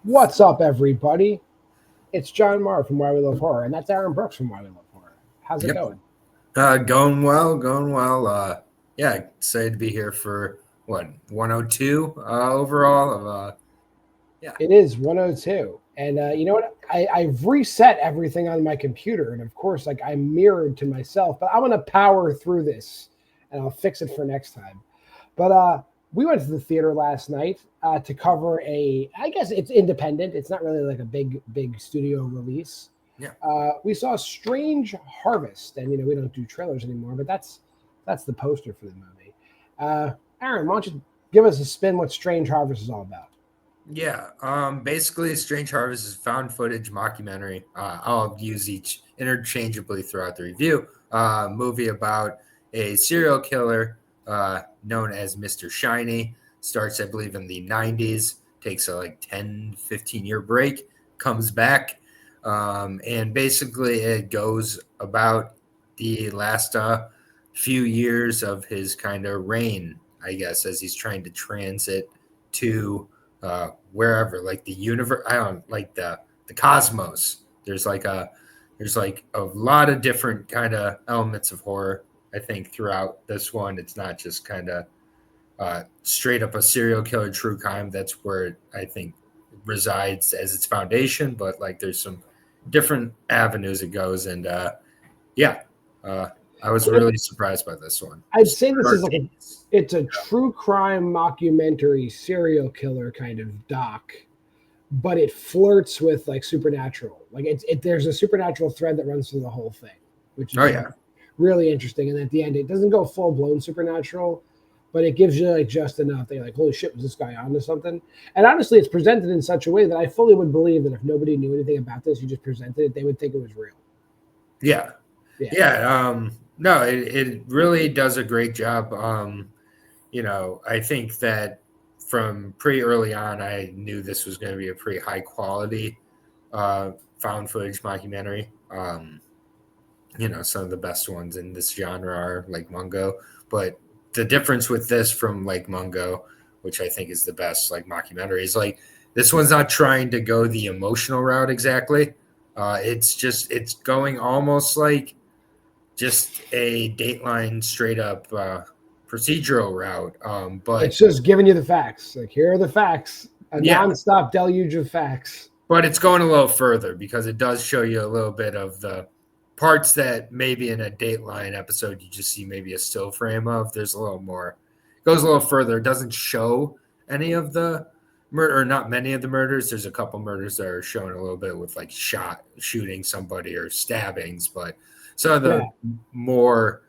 What's up, everybody? It's JWMaher from Why We Love Horror, and that's Aaron Brooks from Why We Love Horror. How's it going? Going well. Yeah, excited to be here for 102 overall. It is 102, and you know what? I've reset everything on my computer, and of course, like I'm mirrored to myself. But I'm gonna power through this, and I'll fix it for next time. But we went to the theater last night to cover I guess it's independent. It's not really like a big studio release. Yeah. We saw Strange Harvest, and we don't do trailers anymore, but that's the poster for the movie. Aaron, why don't you give us a spin what Strange Harvest is all about? Yeah, basically Strange Harvest is found footage mockumentary. I'll use each interchangeably throughout the review. Movie about a serial killer known as Mr. Shiny. Starts, I believe, in the 90s, takes a 10-15 year break, comes back, and basically it goes about the last few years of his kind of reign, I guess, as he's trying to transit to wherever, like the universe, the cosmos. There's a lot of different kind of elements of horror, I think, throughout this one. It's not just kind of straight up a serial killer true crime. That's where I think resides as its foundation, but there's some different avenues it goes, and I was really surprised by this one. I'd say this is it's a true crime mockumentary serial killer kind of doc, but it flirts with supernatural. There's a supernatural thread that runs through the whole thing, which is really interesting. And at the end, it doesn't go full blown supernatural, but it gives you just enough that you're like, holy shit, was this guy onto something? And honestly, it's presented in such a way that I fully would believe that if nobody knew anything about this, you just presented it, they would think it was real. Yeah. No, it really does a great job. I think that from pretty early on, I knew this was going to be a pretty high quality found footage mockumentary. Some of the best ones in this genre are Mungo, but the difference with this from Mungo, which I think is the best mockumentary, is this one's not trying to go the emotional route exactly. It's going almost just a Dateline straight up procedural route, but it's just giving you the facts. Here are the facts, nonstop deluge of facts. But it's going a little further because it does show you a little bit of the parts that maybe in a Dateline episode you just see maybe a still frame of. There's a little more. It goes a little further. It doesn't show any of the murder, or not many of the murders. There's a couple murders that are shown a little bit with shooting somebody or stabbings, but some of the more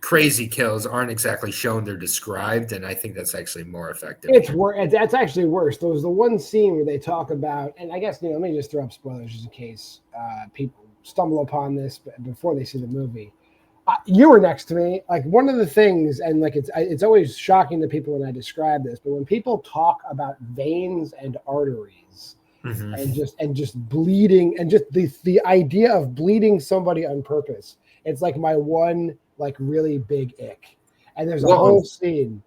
crazy kills aren't exactly shown. They're described, and I think that's actually more effective. That's actually worse. There was the one scene where they talk about, and I guess, let me just throw up spoilers just in case people stumble upon this before they see the movie. You were next to me. One of the things, and it's always shocking to people when I describe this, but when people talk about veins and arteries, mm-hmm. and just bleeding, and just the idea of bleeding somebody on purpose, it's my one really big ick. And there's a whole scene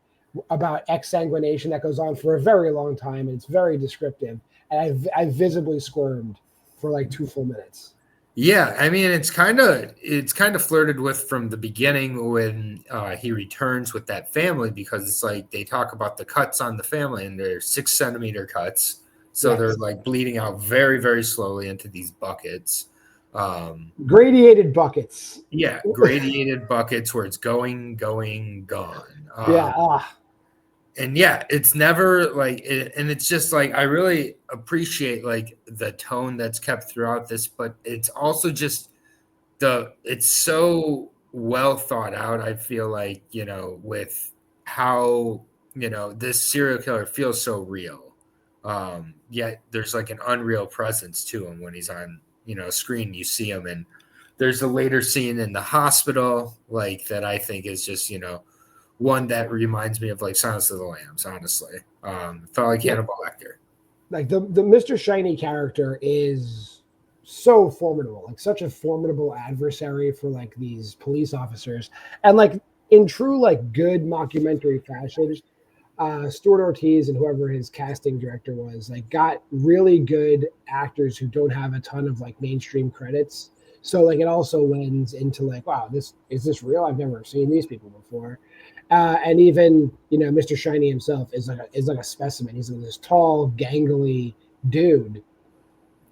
about exsanguination that goes on for a very long time, and it's very descriptive, and I visibly squirmed for 2 full minutes. Yeah, I mean, it's kind of flirted with from the beginning when he returns with that family, because it's they talk about the cuts on the family, and they're 6 centimeter cuts. So they're bleeding out very, very slowly into these buckets. Gradiated buckets. Yeah, gradiated buckets where it's going, gone. And it's never and it's just I really appreciate the tone that's kept throughout this, but it's also just it's so well thought out. I feel with how this serial killer feels so real. Yet there's an unreal presence to him when he's on screen. You see him, and there's a later scene in the hospital that I think is just one that reminds me of Silence of the Lambs. Honestly, felt like Hannibal Lecter. The Mr. Shiny character is so formidable, such a formidable adversary for these police officers, and in true like good mockumentary fashion, Stuart Ortiz and whoever his casting director was, like, got really good actors who don't have a ton of like mainstream credits. So like it also lends into like, wow, this real? I've never seen these people before. And even Mr. Shiny himself is like a specimen. He's like this tall, gangly dude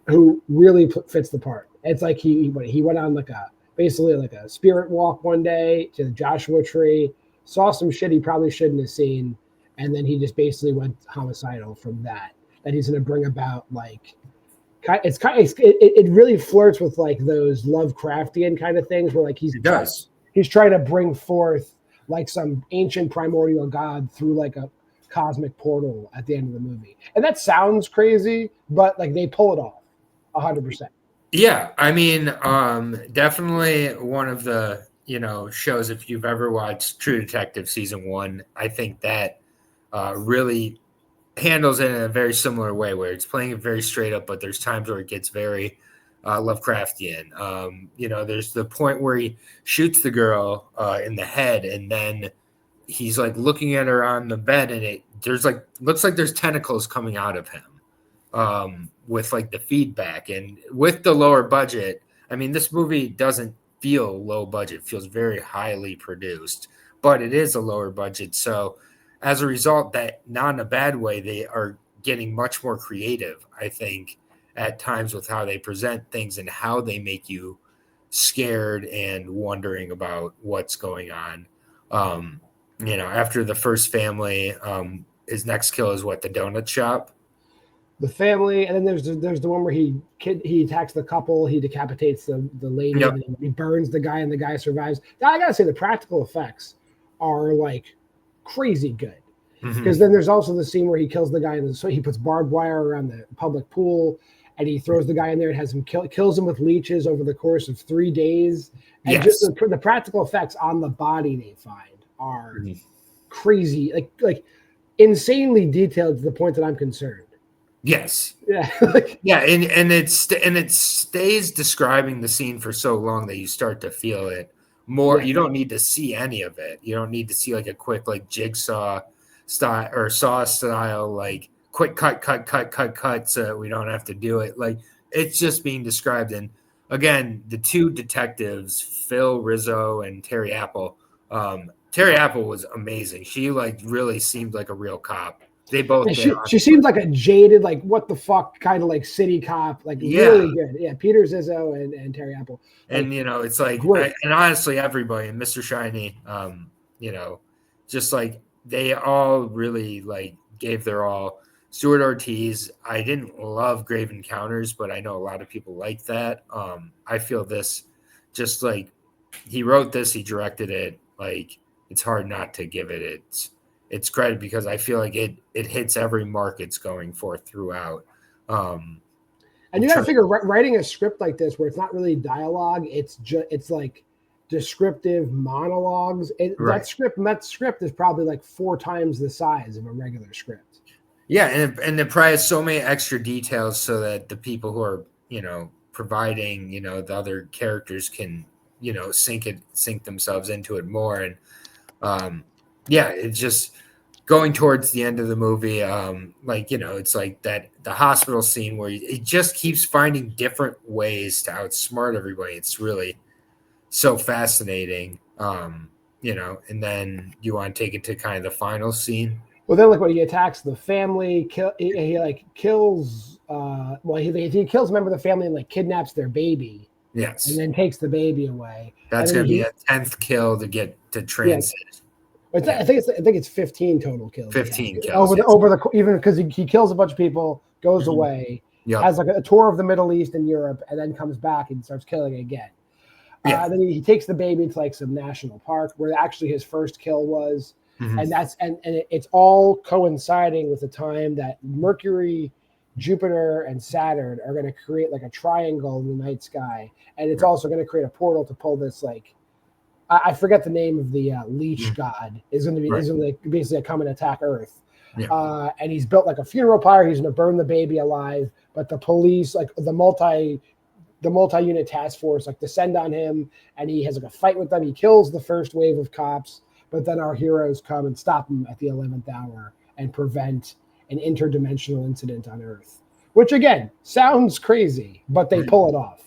who really fits the part. It's like he went on like basically like a spirit walk one day to the Joshua Tree, saw some shit he probably shouldn't have seen, and then he just basically went homicidal from that. That he's going to bring about like it really flirts with like those Lovecraftian kind of things where like he's trying to bring forth like some ancient primordial god through like a cosmic portal at the end of the movie. And that sounds crazy, but like they pull it off 100%. Yeah, I mean, definitely one of the shows, if you've ever watched True Detective season 1, I think that really handles it in a very similar way where it's playing it very straight up, but there's times where it gets very Lovecraftian. There's the point where he shoots the girl in the head, and then he's like looking at her on the bed, and looks like there's tentacles coming out of him with like the feedback. And with the lower budget, I mean, this movie doesn't feel low budget, it feels very highly produced, but it is a lower budget. So as a result, that not in a bad way, they are getting much more creative, I think, at times with how they present things and how they make you scared and wondering about what's going on. After the first family, his next kill is what, the donut shop? The family, and then there's the one where he attacks the couple, he decapitates the lady, Yep. and he burns the guy, and the guy survives. I gotta say, the practical effects are like crazy good. Because then there's also the scene where he kills the guy so he puts barbed wire around the public pool, and he throws the guy in there and has him kills him with leeches over the course of 3 days. And just the practical effects on the body they find are crazy, like insanely detailed to the point that I'm concerned. Yes. Yeah. Yeah, and it stays describing the scene for so long that you start to feel it more. Yeah. You don't need to see any of it. You don't need to see like a quick like jigsaw style or saw style like quick cut so we don't have to do it. Like it's just being described. And again, the two detectives, Phil Rizzo and Terry Apple. Terry Apple was amazing. She like really seemed like a real cop. They both. She seemed like a jaded, like what the fuck kind of like city cop, like really good. Yeah, Peter Zizzo and Terry Apple. Like, and it's like, and honestly, everybody, and Mr. Shiny, just like they all really like gave their all. Stuart Ortiz, I didn't love Grave Encounters, but I know a lot of people like that. I feel this, just like he wrote this, he directed it. Like it's hard not to give it its credit because I feel like it hits every mark it's going for throughout. And you got to figure writing a script like this where it's not really dialogue, it's like descriptive monologues. That script is probably like 4 times the size of a regular script. Yeah, and it probably has so many extra details so that the people who are providing the other characters can sink themselves into it more. And it's just going towards the end of the movie, it's like that the hospital scene where it just keeps finding different ways to outsmart everybody. It's really so fascinating, and then you want to take it to kind of the final scene. Well, then, like when he attacks the family, he kills a member of the family and like kidnaps their baby. Yes, and then takes the baby away. That's going to be a 10th kill to get to transit. Yeah. I think it's 15 total kills. 15 kills over the even because he kills a bunch of people, goes away, has like a tour of the Middle East and Europe, and then comes back and starts killing again. Then he takes the baby to like some national park where actually his first kill was, and it's all coinciding with the time that Mercury, Jupiter, and Saturn are going to create like a triangle in the night sky, and it's also going to create a portal to pull this like. I forget the name of the leech god is going to be basically come and attack Earth. Yeah. And he's built like a funeral pyre. He's going to burn the baby alive, but the police, like the multi-unit task force, like descend on him, and he has like a fight with them. He kills the first wave of cops, but then our heroes come and stop him at the 11th hour and prevent an interdimensional incident on Earth, which again sounds crazy, but they pull it off.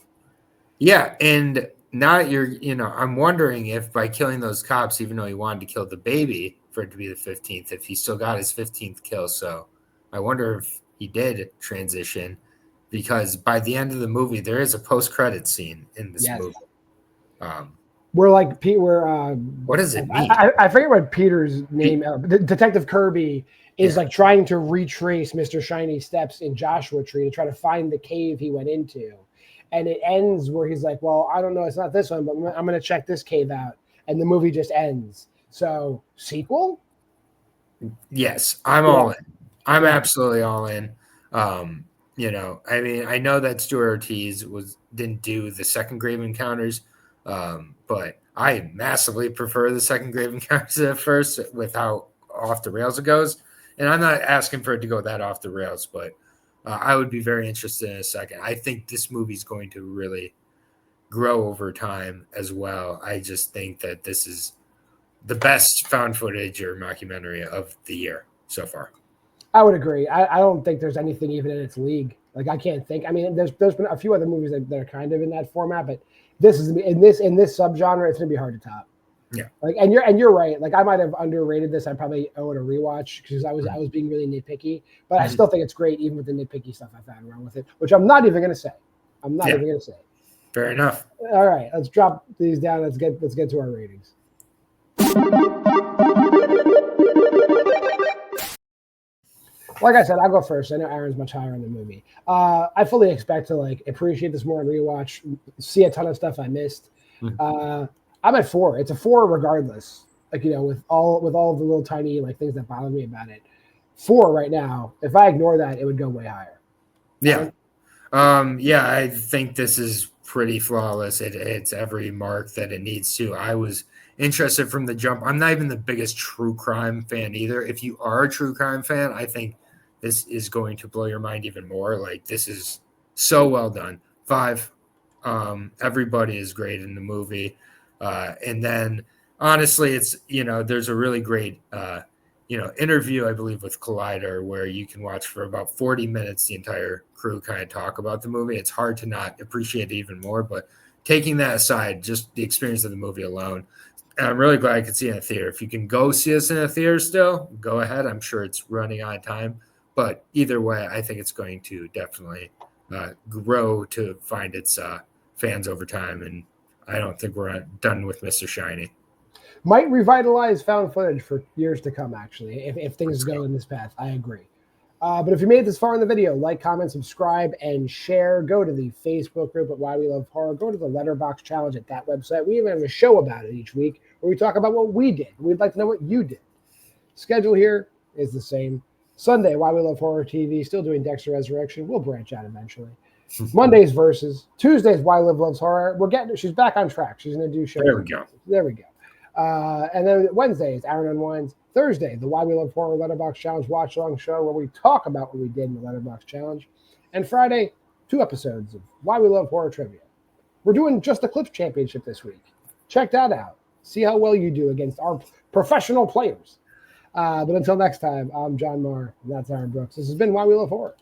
Yeah, and now I'm wondering if by killing those cops, even though he wanted to kill the baby for it to be the 15th, if he still got his 15th kill. So I wonder if he did transition, because by the end of the movie, there is a post-credit scene in this movie. We're like Pete. We're what does it mean? I forget what Peter's name. Detective Kirby is like trying to retrace Mr. Shiny's steps in Joshua Tree to try to find the cave he went into, and it ends where he's like, "Well, I don't know, it's not this one, but I'm going to check this cave out," and the movie just ends. So sequel? Yes, I'm all in. I'm absolutely all in. I mean, I know that Stuart Ortiz didn't do the second Grave Encounters. But I massively prefer the second Grave Encounters at first, with how off the rails it goes. And I'm not asking for it to go that off the rails, but I would be very interested in a second. I think this movie is going to really grow over time as well. I just think that this is the best found footage or mockumentary of the year so far. I would agree. I don't think there's anything even in its league. Like, I can't think. I mean, there's been a few other movies that are kind of in that format, but this is in this subgenre, it's gonna be hard to top. Yeah. Like, and you're right. Like, I might have underrated this. I probably owe it a rewatch because I was being really nitpicky, but I still think it's great even with the nitpicky stuff I found wrong with it, which I'm not even gonna say. Fair enough. All right, let's drop these down. Let's get to our ratings. Like I said, I'll go first. I know Aaron's much higher on the movie. I fully expect to appreciate this more and rewatch, see a ton of stuff I missed. I'm at 4. It's a 4 regardless. With all the little tiny things that bother me about it. 4 right now. If I ignore that, it would go way higher. Yeah. I think this is pretty flawless. It hits every mark that it needs to. I was interested from the jump. I'm not even the biggest true crime fan either. If you are a true crime fan, I think this is going to blow your mind even more. This is so well done. 5. Everybody is great in the movie. And then honestly, it's, there's a really great, interview, I believe, with Collider, where you can watch for about 40 minutes the entire crew kind of talk about the movie. It's hard to not appreciate it even more, but taking that aside, just the experience of the movie alone, and I'm really glad I could see it in a theater. If you can go see us in a theater still, go ahead. I'm sure it's running on time, but either way, I think it's going to definitely grow to find its fans over time, and I don't think we're done with Mr. Shiny. Might revitalize found footage for years to come, actually, if things go in this path. I agree. But if you made it this far in the video, like, comment, subscribe, and share. Go to the Facebook group at Why We Love Horror. Go to the Letterboxd challenge at that website. We even have a show about it each week where we talk about what we did. We'd like to know what you did. Schedule here is the same. Sunday, Why We Love Horror TV, still doing Dexter Resurrection. We'll branch out eventually. Mondays versus. Tuesdays, Why Liv Loves Horror. She's back on track. She's going to do shows. There we go. And then Wednesdays, Aaron Unwinds. Thursday, the Why We Love Horror Letterboxd Challenge watch-along show where we talk about what we did in the Letterboxd Challenge. And Friday, 2 episodes of Why We Love Horror Trivia. We're doing Just the Clips Championship this week. Check that out. See how well you do against our professional players. But until next time, I'm JWMaher, and that's Aaron Brooks. This has been Why We Love Horror.